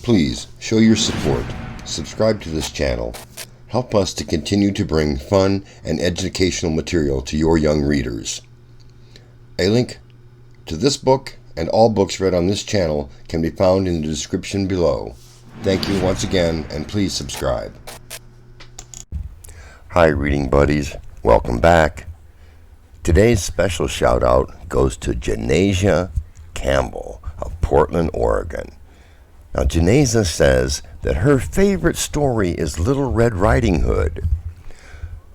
Please show your support, subscribe to this channel, help us to continue to bring fun and educational material to your young readers. A link to this book and all books read on this channel can be found in the description below. Thank you once again, and please subscribe. Hi reading buddies, welcome back. Today's special shout out goes to Janasia Campbell of Portland, Oregon. Now Janasia says that her favorite story is Little Red Riding Hood.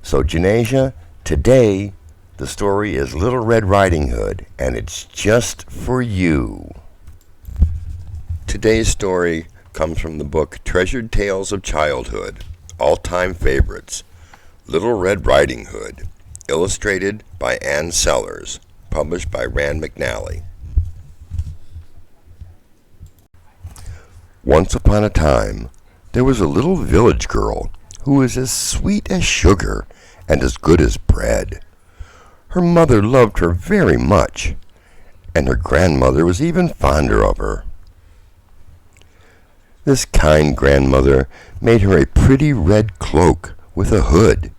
So Janasia, today the story is Little Red Riding Hood, and it's just for you. Today's story comes from the book Treasured Tales of Childhood, All-Time Favorites, Little Red Riding Hood, illustrated by Ann Sellers, published by Rand McNally. Once upon a time, there was a little village girl who was as sweet as sugar and as good as bread. Her mother loved her very much, and her grandmother was even fonder of her. This kind grandmother made her a pretty red cloak with a hood,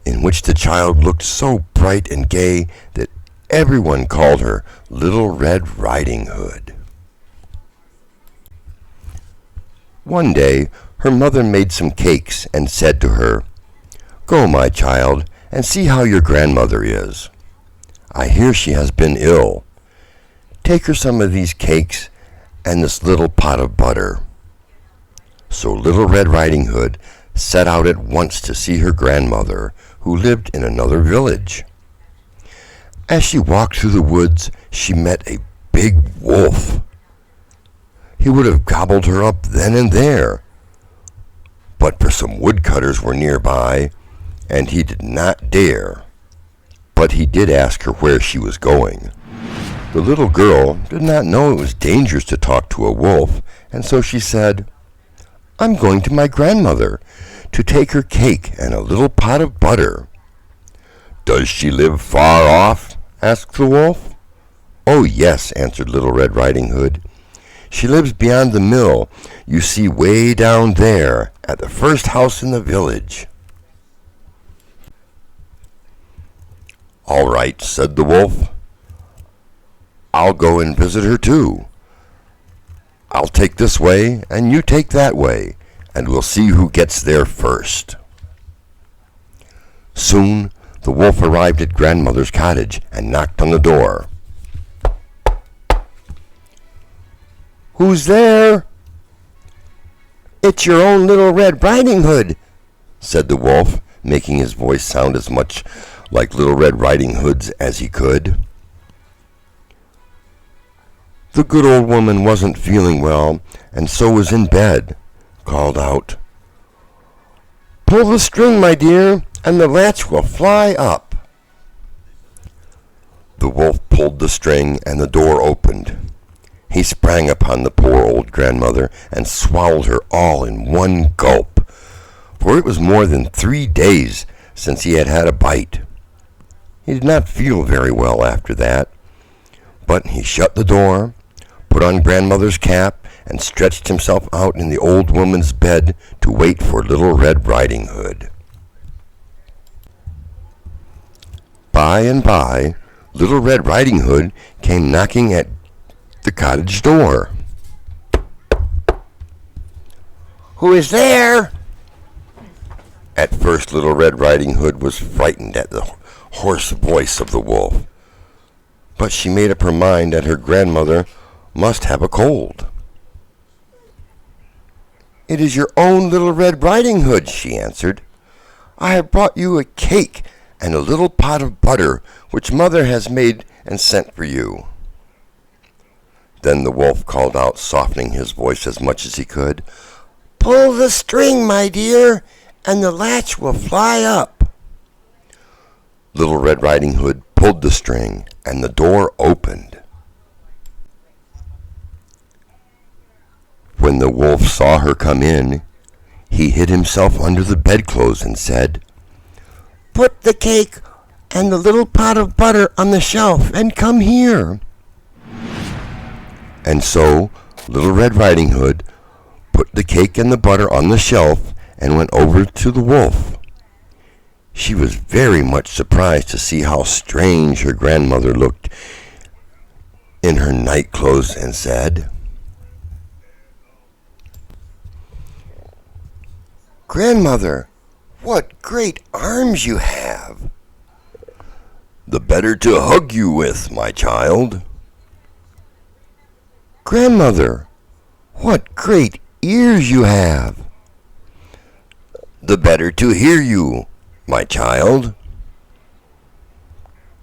in which the child looked so bright and gay that everyone called her Little Red Riding Hood. One day, her mother made some cakes and said to her, "Go, my child, and see how your grandmother is. I hear she has been ill. Take her some of these cakes and this little pot of butter." So Little Red Riding Hood set out at once to see her grandmother, who lived in another village. As she walked through the woods, she met a big wolf. He would have gobbled her up then and there, but for some woodcutters were nearby, and he did not dare. But he did ask her where she was going. The little girl did not know it was dangerous to talk to a wolf, and so she said, "I'm going to my grandmother to take her cake and a little pot of butter." "Does she live far off?" asked the wolf. "Oh, yes," answered Little Red Riding Hood. "She lives beyond the mill you see way down there at the first house in the village." "All right," said the wolf. "I'll go and visit her too. I'll take this way and you take that way, and we'll see who gets there first." Soon the wolf arrived at grandmother's cottage and knocked on the door. "Who's there?" "It's your own Little Red Riding Hood," said the wolf, making his voice sound as much like Little Red Riding Hood's as he could. The good old woman wasn't feeling well, and so was in bed, called out, "Pull the string, my dear, and the latch will fly up." The wolf pulled the string, and the door opened. He sprang upon the poor old grandmother and swallowed her all in one gulp, for it was more than 3 days since he had had a bite. He did not feel very well after that, but he shut the door, put on grandmother's cap, and stretched himself out in the old woman's bed to wait for Little Red Riding Hood. By and by, Little Red Riding Hood came knocking at the cottage door. "Who is there?" At first Little Red Riding Hood was frightened at the hoarse voice of the wolf, but she made up her mind that her grandmother must have a cold. "It is your own Little Red Riding Hood," she answered. "I have brought you a cake and a little pot of butter which mother has made and sent for you." Then the wolf called out, softening his voice as much as he could, "Pull the string, my dear, and the latch will fly up." Little Red Riding Hood pulled the string, and the door opened. When the wolf saw her come in, he hid himself under the bedclothes and said, "Put the cake and the little pot of butter on the shelf and come here." And so Little Red Riding Hood the cake and the butter on the shelf and went over to the wolf. She was very much surprised to see how strange her grandmother looked in her night clothes and said, "Grandmother, what great arms you have!" "The better to hug you with, my child." "Grandmother, what great ears you have!" "The better to hear you, my child."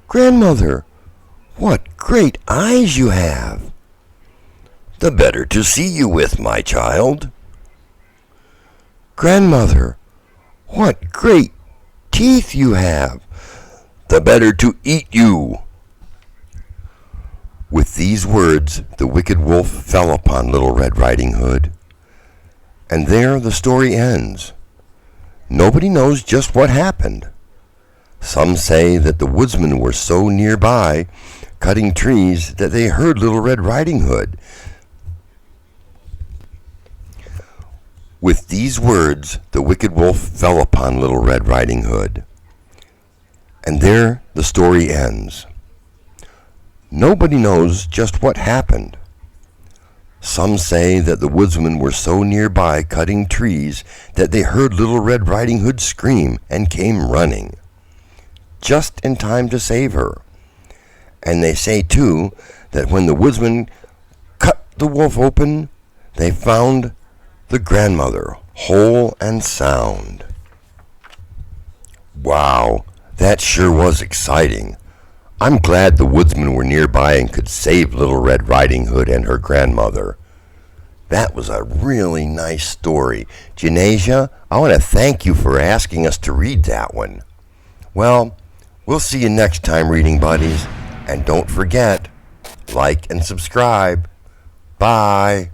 "Grandmother, what great eyes you have!" "The better to see you with, my child." "Grandmother, what great teeth you have!" "The better to eat you." With these words, the wicked wolf fell upon Little Red Riding Hood. And there the story ends. Nobody knows just what happened. Some say that the woodsmen were so nearby, cutting trees, that they heard Little Red Riding Hood. With these words, the wicked wolf fell upon Little Red Riding Hood. And there the story ends. Nobody knows just what happened. Some say that the woodsmen were so nearby cutting trees that they heard Little Red Riding Hood scream and came running, just in time to save her. And they say, too, that when the woodsmen cut the wolf open, they found the grandmother whole and sound. Wow, that sure was exciting. I'm glad the woodsmen were nearby and could save Little Red Riding Hood and her grandmother. That was a really nice story. Janasia, I want to thank you for asking us to read that one. Well, we'll see you next time, reading buddies. And don't forget, like and subscribe. Bye.